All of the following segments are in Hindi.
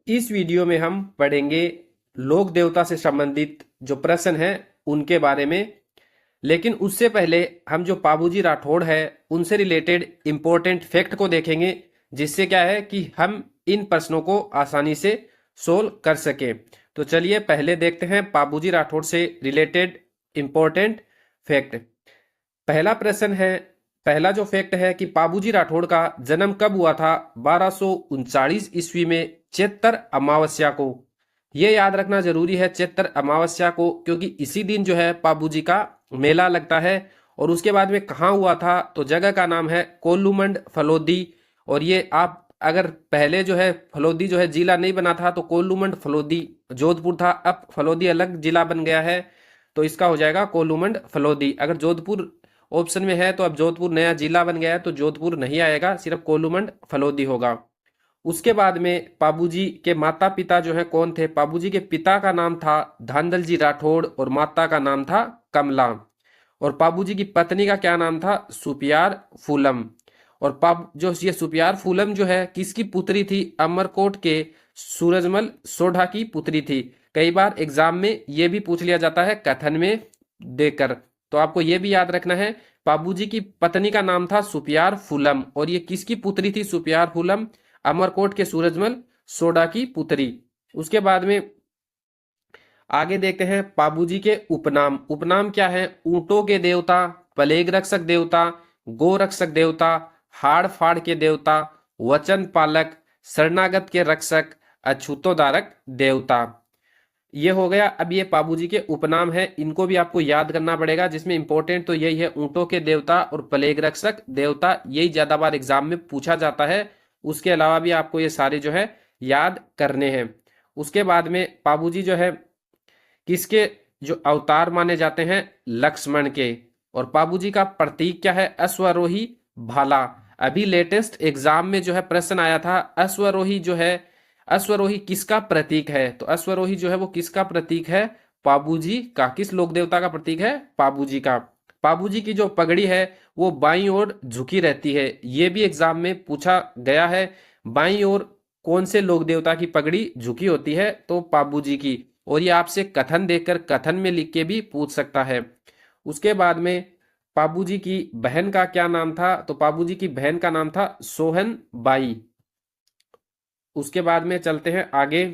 इस वीडियो में हम पढ़ेंगे लोक देवता से संबंधित जो प्रश्न हैं उनके बारे में। लेकिन उससे पहले हम जो पाबूजी राठौड़ है उनसे रिलेटेड इंपॉर्टेंट फैक्ट को देखेंगे, जिससे क्या है कि हम इन प्रश्नों को आसानी से सोल्व कर सकें। तो चलिए पहले देखते हैं पाबूजी राठौड़ से रिलेटेड इंपॉर्टेंट फैक्ट। पहला प्रश्न है, पहला जो फैक्ट है कि पाबूजी राठौड़ का जन्म कब हुआ था? 1239 ईस्वी में चैत्र अमावस्या को। यह याद रखना जरूरी है चैत्र अमावस्या को, क्योंकि इसी दिन जो है पाबूजी का मेला लगता है। और उसके बाद में कहाँ हुआ था? तो जगह का नाम है कोल्लूमंड फलोदी। और ये आप अगर पहले जो है फलोदी जो है जिला नहीं बना था तो कोल्लूमंड फलोदी जोधपुर था, अब फलोदी अलग जिला बन गया है, तो इसका हो जाएगा कोल्लूमंड फलोदी। अगर जोधपुर ऑप्शन में है तो अब जोधपुर नया जिला बन गया है, तो जोधपुर नहीं आएगा, सिर्फ कोल्लूमंड फलोदी होगा। उसके बाद में पाबूजी के माता पिता जो है कौन थे? पाबूजी के पिता का नाम था धांधल जी राठौड़ और माता का नाम था कमला। और पाबूजी की पत्नी का क्या नाम था? सुपियार फूलम। और पाब जो ये सुपियार फूलम जो है किसकी पुत्री थी? अमरकोट के सूरजमल सोढ़ा की पुत्री थी। कई बार एग्जाम में ये भी पूछ लिया जाता है कथन में देकर, तो आपको ये भी याद रखना है। पाबूजी की पत्नी का नाम था सुपियार फूलम और ये किसकी पुत्री थी? सुपियार फूलम अमरकोट के सूरजमल सोडा की पुत्री। उसके बाद में आगे देखते हैं पाबूजी के उपनाम। उपनाम क्या है? ऊंटों के देवता, प्लेग रक्षक देवता, गो रक्षक देवता, हाड़ फाड़ के देवता, वचन पालक, शरणागत के रक्षक, अछूतोदारक देवता। ये हो गया। अब ये पाबूजी के उपनाम है, इनको भी आपको याद करना पड़ेगा, जिसमें इंपॉर्टेंट तो यही है ऊंटों के देवता और प्लेग रक्षक देवता, यही ज्यादा बार एग्जाम में पूछा जाता है। उसके अलावा भी आपको ये सारे जो है याद करने हैं। उसके बाद में पाबूजी जो है किसके जो अवतार माने जाते हैं? लक्ष्मण के। और पाबूजी का प्रतीक क्या है? अश्वरोही भाला। अभी लेटेस्ट एग्जाम में जो है प्रश्न आया था, अश्वरोही जो है, अश्वरोही किसका प्रतीक है? तो अश्वरोही जो है वो किसका प्रतीक है? पाबूजी का। किस लोक देवता का प्रतीक है? पाबूजी का। पाबूजी की जो पगड़ी है वो बाईं ओर झुकी रहती है, ये भी एग्जाम में पूछा गया है। बाईं ओर कौन से लोक देवता की पगड़ी झुकी होती है? तो पाबूजी की। और ये आपसे कथन देखकर कथन में लिख के भी पूछ सकता है। उसके बाद में पाबूजी की बहन का क्या नाम था? तो पाबूजी की बहन का नाम था सोहन बाई। उसके बाद में चलते हैं आगे।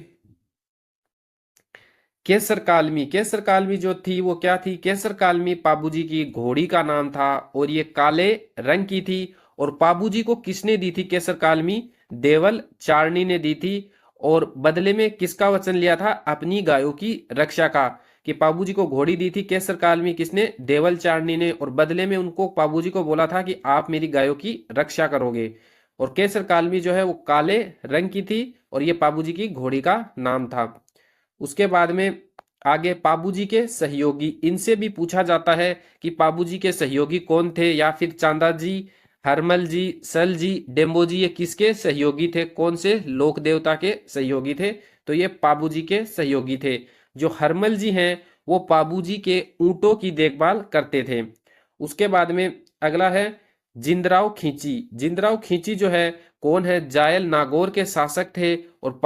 केसर कालमी। केसर कालमी जो थी वो क्या थी? केसर कालमी पाबूजी की घोड़ी का नाम था और ये काले रंग की थी। और पाबूजी को किसने दी थी केसर कालमी? देवल चारनी ने दी थी। और बदले में किसका वचन लिया था? अपनी गायों की रक्षा का। कि पाबूजी को घोड़ी दी थी केसर कालमी किसने? देवल चारनी ने। और बदले में उनको पाबूजी को बोला था कि आप मेरी गायों की रक्षा करोगे। और केसर कालमी जो है वो काले रंग की थी और ये पाबूजी की घोड़ी का नाम था। उसके बाद में आगे पाबूजी के सहयोगी, इनसे भी पूछा जाता है कि पाबूजी के सहयोगी कौन थे, या फिर चांदा जी, हरमल जी, सल जी, डेम्बो जी, ये किसके सहयोगी थे? कौन से लोक देवता के सहयोगी थे? तो ये पाबूजी के सहयोगी थे। जो हरमल जी हैं वो पाबूजी के ऊंटों की देखभाल करते थे। उसके बाद में अगला है जिंदराव खींची। जिंदराव खींची जो है कौन है? जायल नागौर के शासक थे और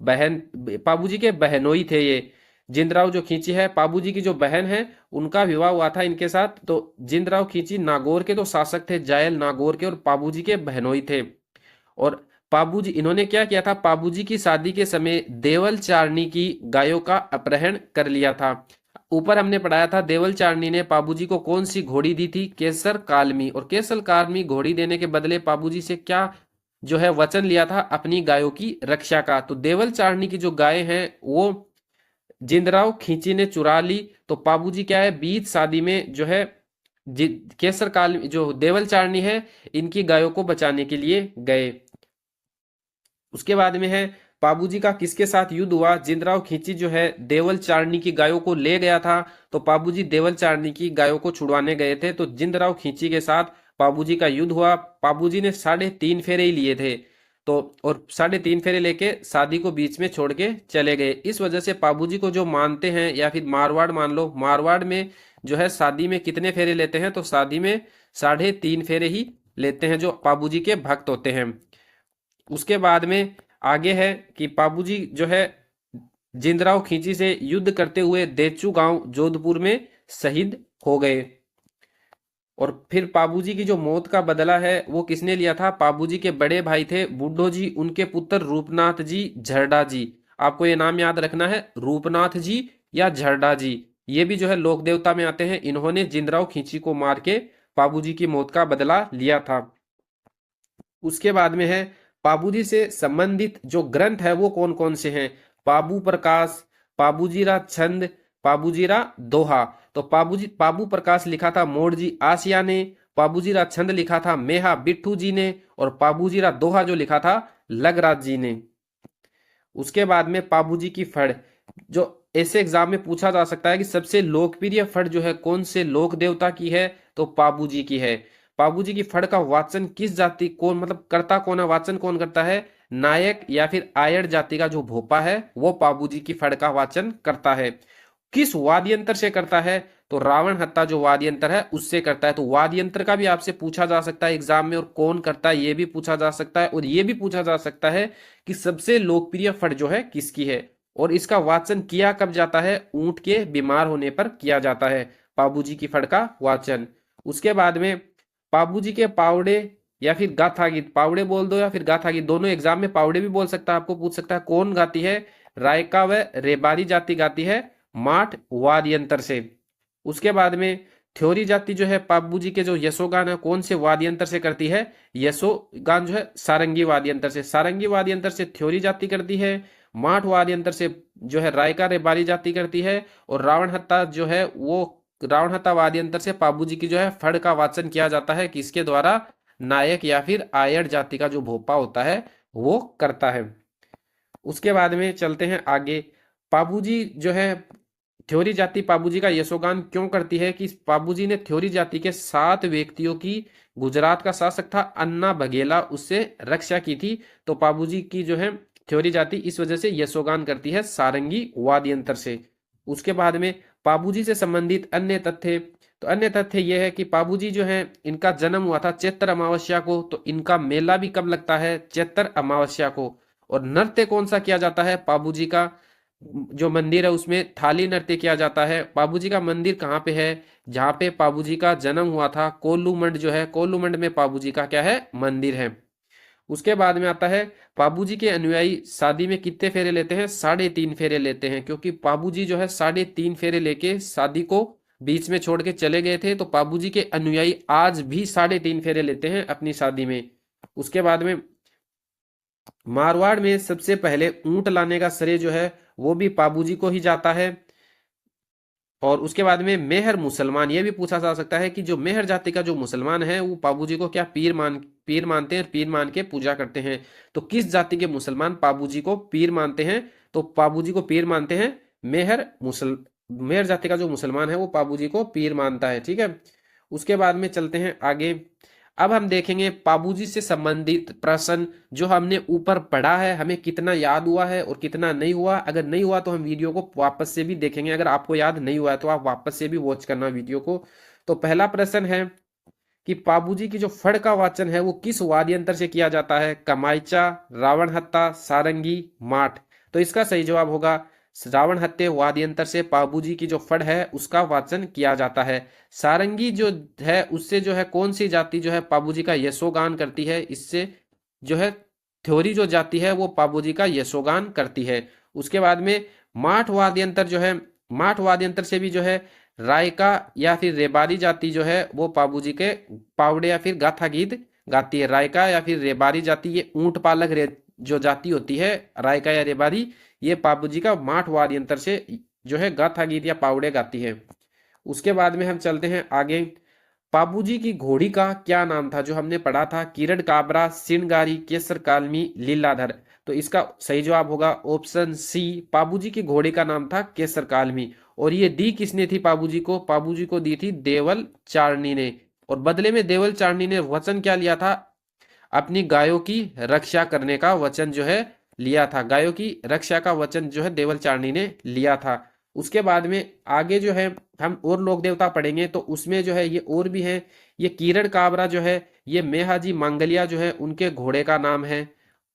बहन पाबूजी के बहनोई थे ये। जिंदराव जो खींची है पाबूजी की जो बहन है, उनका विवाह हुआ था इनके साथ। तो जिंदराव खींची नागौर के तो शासक थे, जायल नागौर के, और पाबूजी के बहनोई थे। और पाबूजी इन्होंने क्या किया था? पाबूजी की शादी के समय देवल चारनी की गायों का अपहरण कर लिया था। ऊपर हमने पढ़ाया था देवल चारनी ने पाबूजी को कौन सी घोड़ी दी थी? केसर कालमी। और केसर कालमी घोड़ी देने के बदले पाबूजी से क्या जो है वचन लिया था? अपनी गायों की रक्षा का। तो देवल चारनी की जो गाय हैं वो जिंदराव खींची ने चुरा ली। तो पाबूजी क्या है? बीच शादी में जो है केसर काल जो देवल चारनी है इनकी गायों को बचाने के लिए गए। उसके बाद में है पाबूजी का किसके साथ युद्ध हुआ? जिंदराव खींची जो है देवल चारनी की गायों को ले गया था, तो पाबूजी देवल चारनी की गायों को छुड़वाने गए थे, तो जिंदराव खींची के साथ पाबूजी का युद्ध हुआ। पाबूजी ने 3.5 फेरे ही लिए थे, तो और 3.5 फेरे लेके शादी को बीच में छोड़ के चले गए। इस वजह से पाबूजी को जो मानते हैं, या फिर मारवाड़ मान लो, मारवाड़ में जो है शादी में कितने फेरे लेते हैं? तो शादी में 3.5 फेरे ही लेते हैं जो पाबूजी के भक्त होते हैं। उसके बाद में आगे है कि पाबूजी जो है जिंदराव खींची से युद्ध करते हुए देचू गांव जोधपुर में शहीद हो गए। और फिर पाबूजी की जो मौत का बदला है वो किसने लिया था? पाबूजी के बड़े भाई थे बुड्ढो जी, उनके पुत्र रूपनाथ जी झरडा जी। आपको ये नाम याद रखना है, रूपनाथ जी या झरडा जी। ये भी जो है लोक देवता में आते हैं। इन्होंने जिंदराव खींची को मार के पाबूजी की मौत का बदला लिया था। उसके बाद में है पाबूजी से संबंधित जो ग्रंथ है वो कौन कौन से हैं? पाबू प्रकाश, पाबूजीरा छंद, पाबूजीरा दोहा। तो पाबू प्रकाश लिखा था मोड़जी आसिया ने, पाबूजीरा छंद लिखा था मेहा बिट्ठू जी ने, और पाबूजीरा दोहा जो लिखा था लगराज जी ने। उसके बाद में पाबूजी की फड़, जो ऐसे एग्जाम में पूछा जा सकता है कि सबसे लोकप्रिय फड़ जो है कौन से लोक देवता की है? तो पाबूजी की है। पाबूजी की फड़ का वाचन किस जाति कौन मतलब करता कौन है? वाचन कौन करता है? नायक या फिर आयड़ जाति का जो भोपा है वो पाबूजी की फड़ का वाचन करता है। किस वाद्य यंत्र से करता है? तो रावण हत्ता जो वाद्य यंत्र है उससे करता है। तो वाद्य यंत्र का भी आपसे पूछा जा सकता है एग्जाम में, और कौन करता है ये भी पूछा जा सकता है, और ये भी पूछा जा सकता है कि सबसे लोकप्रिय फड़ जो है किसकी है, और इसका वाचन किया कब जाता है? ऊंट के बीमार होने पर किया जाता है पाबूजी की फड़ का वाचन। उसके बाद में पाबूजी के पावड़े या फिर गाथा गीत, पावड़े बोल दो या फिर गाथा गीत, दोनों एग्जाम में पावड़े भी बोल सकता है, आपको पूछ सकता है कौन गाती है? रायका व रेबारी जाति गाती है माठ वाद्य यंत्र से। उसके बाद में थ्योरी जाति जो है पाबूजी के जो यशोगान है कौन से वाद्य यंत्र से करती है? यशोगान जो है सारंगी वाद्य यंत्र से, सारंगी वाद्य यंत्र से थ्योरी जाति करती है। माठ वाद्य यंत्र से जो है रायका रेबारी जाति करती है। और रावण हत्ता जो है वो रावण हत्ता वाद्य यंत्र से पाबूजी की जो है फड़ का वाचन किया जाता है, किसके द्वारा? नायक या फिर आयड़ जाति का जो भोपा होता है वो करता है। उसके बाद में चलते हैं आगे। पाबूजी जो है थ्योरी जाति पाबूजी का यशोगान क्यों करती है? कि पाबूजी ने थ्योरी जाति के 7 व्यक्तियों की, गुजरात का शासक था अन्ना बघेला, उससे रक्षा की थी। तो पाबूजी की जो है थ्योरी जाति इस वजह से यशोगान करती है सारंगी वाद्य यंत्र से। उसके बाद में पाबूजी से संबंधित अन्य तथ्य, तो अन्य तथ्य यह है कि पाबूजी जो है इनका जन्म हुआ था चैत्र अमावस्या को। तो इनका मेला भी कब लगता है? चैत्र अमावस्या को। और नृत्य कौन सा किया जाता है? पाबूजी का जो मंदिर है उसमें थाली नृत्य किया जाता है। पाबूजी का मंदिर कहाँ पे है? जहाँ पे पाबूजी का जन्म हुआ था, कोल्लूमंड जो है, कोल्लूमंड में पाबूजी का क्या है? मंदिर है। उसके बाद में आता है पाबूजी के अनुयायी शादी में कितने फेरे लेते हैं? 3.5 फेरे लेते हैं, क्योंकि पाबूजी जो है 3.5 फेरे लेके शादी को बीच में छोड़ के चले गए थे। तो पाबूजी के अनुयायी आज भी 3.5 फेरे लेते हैं अपनी शादी में। उसके बाद में मारवाड़ में सबसे पहले ऊंट लाने का श्रेय जो है वो भी पाबूजी को ही जाता है। और उसके बाद में मेहर मुसलमान, ये भी पूछा जा सकता है कि जो मेहर जाति का जो मुसलमान है वो पाबूजी को क्या पीर मानते हैं, पीर मान के पूजा करते हैं। तो किस जाति के मुसलमान पाबूजी को पीर मानते हैं? तो पाबूजी को पीर मानते हैं मेहर जाति का जो मुसलमान है वो पाबूजी को पीर मानता है। ठीक है। उसके बाद में चलते हैं आगे। अब हम देखेंगे पाबूजी से संबंधित प्रश्न जो हमने ऊपर पढ़ा है, हमें कितना याद हुआ है और कितना नहीं हुआ। अगर नहीं हुआ तो हम वीडियो को वापस से भी देखेंगे, अगर आपको याद नहीं हुआ है तो आप वापस से भी वॉच करना वीडियो को। तो पहला प्रश्न है कि पाबूजी की जो फड़ का वाचन है वो किस वाद्य यंत्र से किया जाता है? कमाइचा, रावण हत्ता, सारंगी, माठ। तो इसका सही जवाब होगा रावण हत्ते वाद्य यंत्र से पाबूजी की जो फड़ है उसका वाचन किया जाता है। सारंगी जो है उससे जो है कौन सी जाति जो है पाबूजी का यशोगान करती है? इससे जो है थ्योरी जो जाति है वो पाबूजी का यशोगान करती है। उसके बाद में माठ वाद्य यंत्र जो है, माठ वाद्य यंत्र से भी जो है रायका या फिर रेबारी जाति जो है वो पाबूजी के पावड़े या फिर गाथा गीत गाती है। रायका या फिर रेबारी जाति ये ऊंट पालक जो जाति होती है रायका या रेबारी, ये पाबूजी का माठ वाद्य यंत्र से जो है गाथा गीत या पावड़े गाती है। उसके बाद में हम चलते हैं आगे। पाबूजी की घोड़ी का क्या नाम था? जो हमने पढ़ा था किरण काबरा, सिणगारी, केसर कालमी, लीलाधर। तो इसका सही जवाब होगा ऑप्शन सी, पाबूजी की घोड़ी का नाम था केसर कालमी। और ये दी किसने थी पाबूजी को? पाबूजी को दी थी देवल चारनी ने। और बदले में देवल चारनी ने वचन क्या लिया था? अपनी गायों की रक्षा करने का वचन जो है लिया था। गायों की रक्षा का वचन जो है देवल चारनी ने लिया था। उसके बाद में आगे जो है हम और लोक देवता पढ़ेंगे तो उसमें जो है ये और भी है। ये किरण काबरा जो है ये मेहाजी मांगलिया जो है उनके घोड़े का नाम है।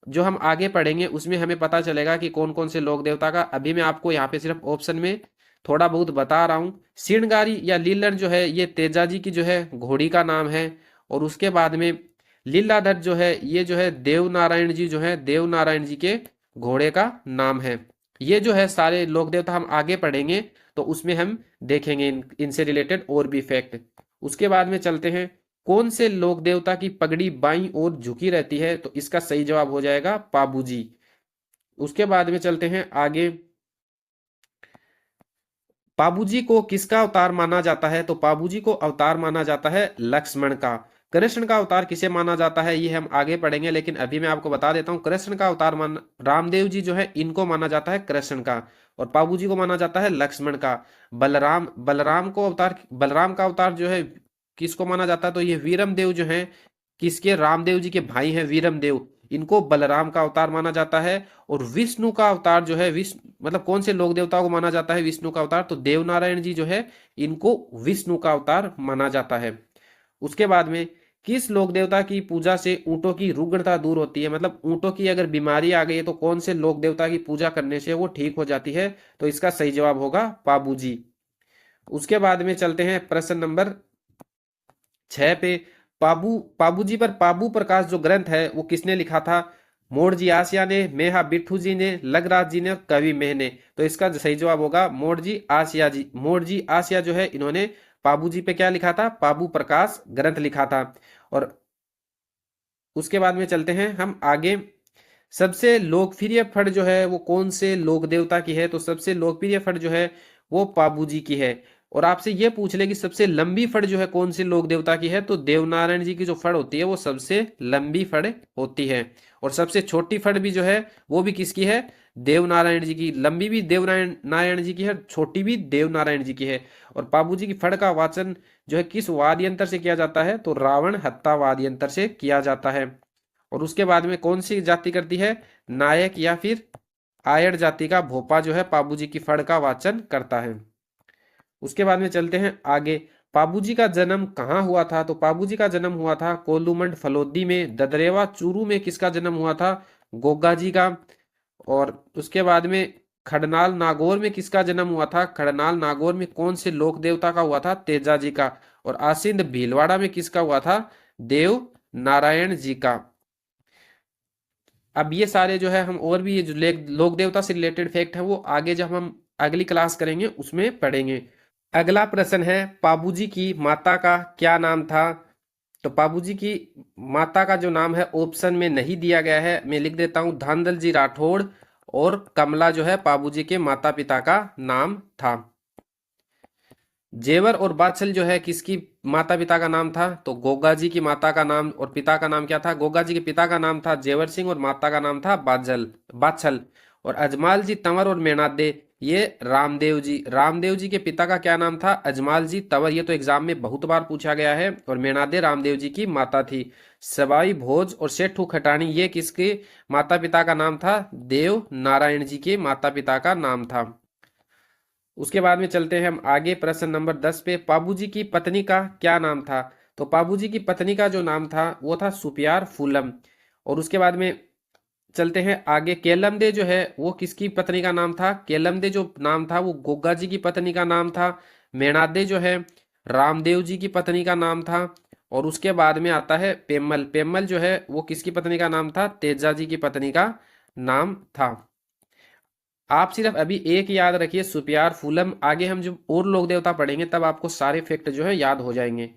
जो हम आगे पढ़ेंगे उसमें हमें पता चलेगा कि कौन कौन से लोक देवता का। अभी मैं आपको यहाँ पे सिर्फ ऑप्शन में थोड़ा बहुत बता रहा हूँ। सिणगारी या लीलन जो है ये तेजाजी की जो है घोड़ी का नाम है। और उसके बाद में लीलाधर जो है ये जो है देव नारायण जी जो है देव नारायण जी के घोड़े का नाम है। ये जो है सारे लोक देवता हम आगे पढ़ेंगे तो उसमें हम देखेंगे इनसे रिलेटेड और भी फैक्ट। उसके बाद में चलते हैं, कौन से लोक देवता की पगड़ी बाईं ओर झुकी रहती है? तो इसका सही जवाब हो जाएगा पाबूजी। उसके बाद में चलते हैं आगे, पाबूजी को किसका अवतार माना जाता है? तो पाबूजी को अवतार माना जाता है लक्ष्मण का। कृष्ण का अवतार किसे माना जाता है ये हम आगे पढ़ेंगे, लेकिन अभी मैं आपको बता देता हूँ कृष्ण का अवतार मान रामदेव जी जो है इनको माना जाता है कृष्ण का, और पाबूजी को माना जाता है लक्ष्मण का। बलराम का अवतार जो है किसको माना जाता है? तो ये वीरम देव जो है किसके, रामदेव जी के भाई हैं वीरम देव, इनको बलराम का अवतार माना जाता है। और विष्णु का अवतार जो है विष्णु मतलब कौन से लोक देवताओं को माना जाता है विष्णु का अवतार? तो देवनारायण जी जो है इनको विष्णु का अवतार माना जाता है। उसके बाद में किस लोक देवता की पूजा से ऊंटों की रुग्णता दूर होती है? मतलब ऊंटों की अगर बीमारी आ गई है तो कौन से लोक देवता की पूजा करने से वो ठीक हो जाती है? तो इसका सही जवाब होगा पाबूजी। उसके बाद में चलते हैं प्रश्न नंबर 6 पे। पाबूजी पर पाबू प्रकाश जो ग्रंथ है वो किसने लिखा था? मोड़जी आसिया ने, मेहा बिट्ठू जी ने, लगराज जी ने, कवि मेह ने। तो इसका सही जवाब होगा मोड़जी आसिया जी। मोड़जी आसिया जो है इन्होंने पाबूजी पे क्या लिखा था? पाबू प्रकाश ग्रंथ लिखा था। और उसके बाद में चलते हैं हम आगे, सबसे लोकप्रिय फड़ जो है वो कौन से लोक देवता की है? तो सबसे लोकप्रिय फड़ जो है वो पाबूजी की है। और आपसे ये पूछ ले कि सबसे लंबी फड़ जो है कौन से लोक देवता की है? तो देवनारायण जी की जो फड़ होती है वो सबसे लंबी फड़ होती है। और सबसे छोटी फड़ भी जो है वो भी किसकी है? देवनारायण जी की। लंबी भी देवनारायण नारायण जी की है, छोटी भी देवनारायण जी की है। और पाबूजी की फड़ का वाचन जो है किस वाद्य यंत्र से किया जाता है? तो रावण हत्ता वाद्य यंत्र से किया जाता है। और उसके बाद में कौन सी जाति करती है? नायक या फिर आयड़ जाति का भोपा जो है पाबूजी की फड़ का वाचन करता है। उसके बाद में चलते हैं आगे, पाबूजी का जन्म कहाँ हुआ था? तो पाबूजी का जन्म हुआ था कोलूमंड फलोदी में। ददरेवा चूरू में किसका जन्म हुआ था? गोगा जी का। और उसके बाद में खड़नाल नागौर में किसका जन्म हुआ था? खड़नाल नागौर में कौन से लोक देवता का हुआ था? तेजा जी का। और आसिंद भीलवाड़ा में किसका हुआ था? देव नारायण जी का। अब ये सारे जो है हम और भी ये जो लोक देवता से रिलेटेड फैक्ट है वो आगे जब हम अगली क्लास करेंगे उसमें पढ़ेंगे। अगला प्रश्न है, पाबूजी की माता का क्या नाम था? तो पाबूजी की माता का जो नाम है ऑप्शन में नहीं दिया गया है, मैं लिख देता हूं, धांधल जी राठौड़ और कमला जो है पाबूजी के माता पिता का नाम था। जेवर और बाछल जो है किसकी माता पिता का नाम था? तो गोगा जी की माता का नाम और पिता का नाम क्या था? गोगा जी के पिता का नाम था जेवर सिंह और माता का नाम था बाछल। और अजमाल जी तंवर और मेणादे ये रामदेव जी के पिता का क्या नाम था? अजमाल जी तंवर। ये तो एग्जाम में बहुत बार पूछा गया है। और मेणादे रामदेव जी की माता थी। सवाई भोज और सेठू खटानी ये किसके माता पिता का नाम था? देव नारायण जी के माता पिता का नाम था। उसके बाद में चलते हैं हम आगे प्रश्न नंबर 10 पे, पाबूजी की पत्नी का क्या नाम था? तो पाबूजी की पत्नी का जो नाम था वो था सुपियार फूलम। और उसके बाद में चलते हैं आगे, केलमदे जो है वो किसकी पत्नी का नाम था? केलमदे जो नाम था वो गोगा जी की पत्नी का नाम था। मेणादे जो है रामदेव जी की पत्नी का नाम था। और उसके बाद में आता है पेम्मल। पेम्मल जो है वो किसकी पत्नी का नाम था? तेजा जी की पत्नी का नाम था। आप सिर्फ अभी एक याद रखिए, सुपियार फूलम। आगे हम जब और लोक देवता पढ़ेंगे तब आपको सारे फैक्ट जो है याद हो जाएंगे।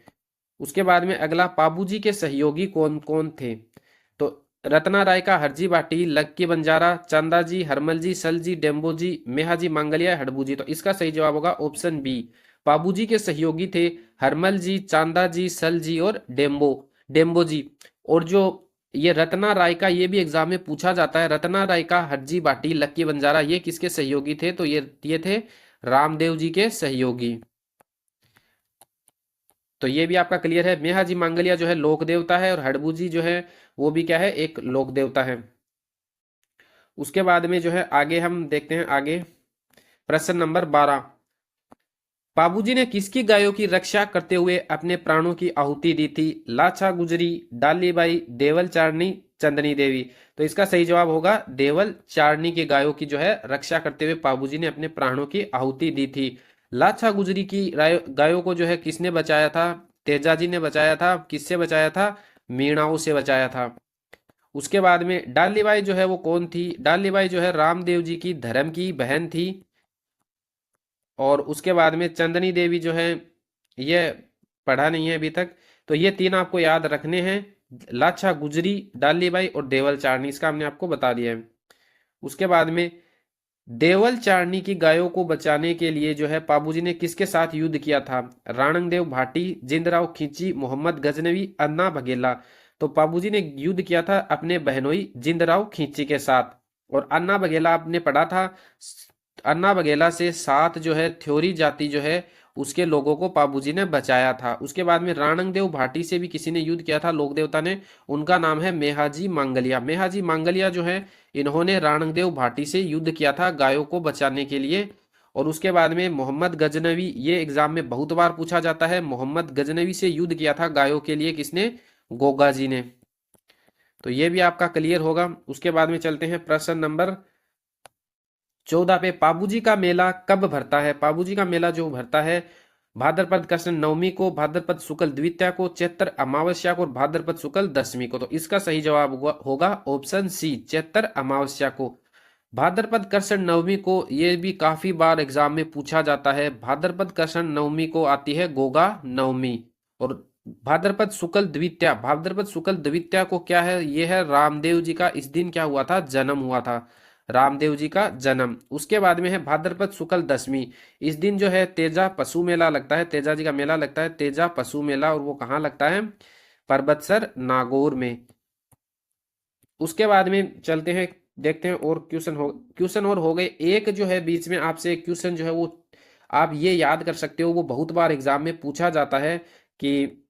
उसके बाद में अगला, पाबूजी के सहयोगी कौन कौन थे? तो रत्ना राय का हरजी बाटी, लक्की बंजारा, चंदा जी, हरमल जी, सल जी, डेम्बो जी, मेहा जी, मांगलिया, हड़बू जी। तो इसका सही जवाब होगा ऑप्शन बी। पाबूजी के सहयोगी थे हरमल जी, चांदा जी, सल जी और डेम्बो डेम्बो जी। और जो ये रत्ना राय का, ये भी एग्जाम में पूछा जाता है, रत्ना राय का हरजी बाटी, लक्की बंजारा ये किसके सहयोगी थे? तो ये थे रामदेव जी के सहयोगी। तो ये भी आपका क्लियर है। मेहा जी मांगलिया जो है लोक देवता है और हड़बू जी जो है वो भी क्या है? एक लोक देवता है। उसके बाद में जो है आगे हम देखते हैं आगे प्रश्न नंबर 12, बाबूजी ने किसकी गायों की रक्षा करते हुए अपने प्राणों की आहुति दी थी? लाछा गुजरी, डालीबाई, देवल चारनी, चंदनी देवी। तो इसका सही जवाब होगा देवल चारनी की गायों की जो है रक्षा करते हुए पाबूजी ने अपने प्राणों की आहुति दी थी। लाछा गुजरी की गायों को जो है किसने बचाया था? तेजाजी ने बचाया था। किससे बचाया था? मीणाओं से बचाया था। उसके बाद में डालीबाई जो है वो कौन थी? डालीबाई जो है रामदेव जी की धर्म की बहन थी। और उसके बाद में चंदनी देवी जो है, ये पढ़ा नहीं है अभी तक, तो ये तीन आपको याद रखने हैं, लाछा गुजरी, डालीबाई और देवल चारनी, इसका हमने आपको बता दिया है। उसके बाद में देवल चारनी की गायों को बचाने के लिए जो है पाबूजी ने किसके साथ युद्ध किया था? राणंगदेव भाटी, जिंदराव खींची, मोहम्मद गजनवी, अन्ना बघेला। तो पाबूजी ने युद्ध किया था अपने बहनोई जिंदराव खींची के साथ। और अन्ना बघेला आपने पढ़ा था, अन्ना बघेला से सात जो है थ्योरी जाति जो है उसके लोगों को पाबूजी ने बचाया था। उसके बाद में राणंगदेव भाटी से भी किसी ने युद्ध किया था, लोक देवता ने, उनका नाम है मेहाजी मांगलिया। मेहाजी मांगलिया जो है इन्होंने राणंगदेव भाटी से युद्ध किया था गायों को बचाने के लिए। और उसके बाद में मोहम्मद गजनवी, ये एग्जाम में बहुत बार पूछा जाता है, मोहम्मद गजनवी से युद्ध किया था गायों के लिए किसने? गोगा जी ने। तो ये भी आपका क्लियर होगा। उसके बाद में चलते हैं प्रश्न नंबर 14 पे। पाबूजी का मेला कब भरता है? पाबूजी का मेला जो भरता है भाद्रपद कृष्ण नवमी को, भाद्रपद शुक्ल द्वितीया को, चैत्र अमावस्या को और भाद्रपद शुक्ल दशमी को। तो इसका सही जवाब होगा ऑप्शन सी, चैत्र अमावस्या को। भाद्रपद कृष्ण नवमी को ये भी काफी बार एग्जाम में पूछा जाता है। भाद्रपद कृष्ण नवमी को आती है गोगा नवमी। और भाद्रपद शुक्ल द्वितीया, भाद्रपद शुक्ल द्वितीया को क्या है? ये है रामदेव जी का इस दिन क्या हुआ था? जन्म हुआ था, रामदेव जी का जन्म। उसके बाद में है भाद्रपद शुक्ल दशमी, इस दिन जो है तेजा पशु मेला लगता है, तेजा जी का मेला लगता है, तेजा पशु मेला। और वो कहाँ लगता है? परबतसर नागौर में। उसके बाद में चलते हैं, देखते हैं और क्वेश्चन और हो गए। एक जो है बीच में आपसे एक क्वेश्चन जो है वो आप ये याद कर सकते हो, वो बहुत बार एग्जाम में पूछा जाता है कि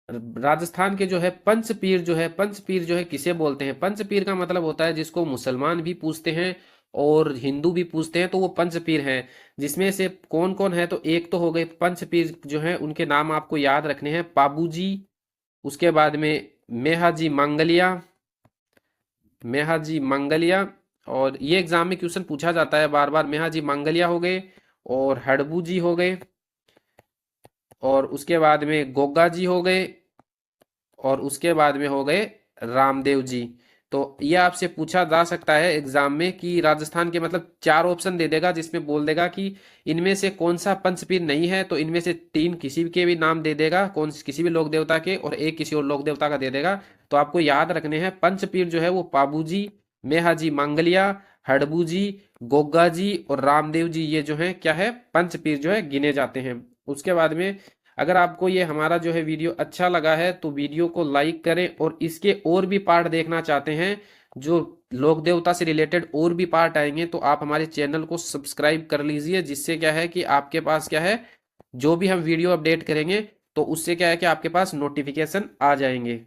राजस्थान के जो है पंचपीर जो है, पंचपीर जो है किसे बोलते हैं? पंचपीर का मतलब होता है जिसको मुसलमान भी पूछते हैं और हिंदू भी पूछते हैं, तो वो पंचपीर हैं। जिसमें से कौन कौन है? तो एक तो हो गए पंचपीर जो है, उनके नाम आपको याद रखने हैं, पाबूजी, उसके बाद में मेहाजी मंगलिया, मेहाजी मंगलिया। और ये एग्जाम में क्वेश्चन पूछा जाता है बार बार, मेहाजी मंगलिया हो गए और हड़बू जी हो गए और उसके बाद में गोगा जी हो गए और उसके बाद में हो गए रामदेव जी। तो ये आपसे पूछा जा सकता है एग्जाम में कि राजस्थान के मतलब चार ऑप्शन दे देगा जिसमें बोल देगा कि इनमें से कौन सा पंचपीर नहीं है, तो इनमें से तीन किसी के भी नाम दे देगा, कौन किसी भी लोक देवता के, और एक किसी और लोक देवता का दे देगा। तो आपको याद रखने हैं पंचपीर जो है वो पाबूजी, मेहाजी मांगलिया, हड़बू जी, गोगा जी और रामदेव जी, ये जो है क्या है? पंचपीर जो है गिने जाते हैं। उसके बाद में अगर आपको ये हमारा जो है वीडियो अच्छा लगा है तो वीडियो को लाइक करें, और इसके और भी पार्ट देखना चाहते हैं जो लोक देवता से रिलेटेड और भी पार्ट आएंगे, तो आप हमारे चैनल को सब्सक्राइब कर लीजिए। जिससे क्या है कि आपके पास क्या है, जो भी हम वीडियो अपडेट करेंगे तो उससे क्या है कि आपके पास नोटिफिकेशन आ जाएंगे।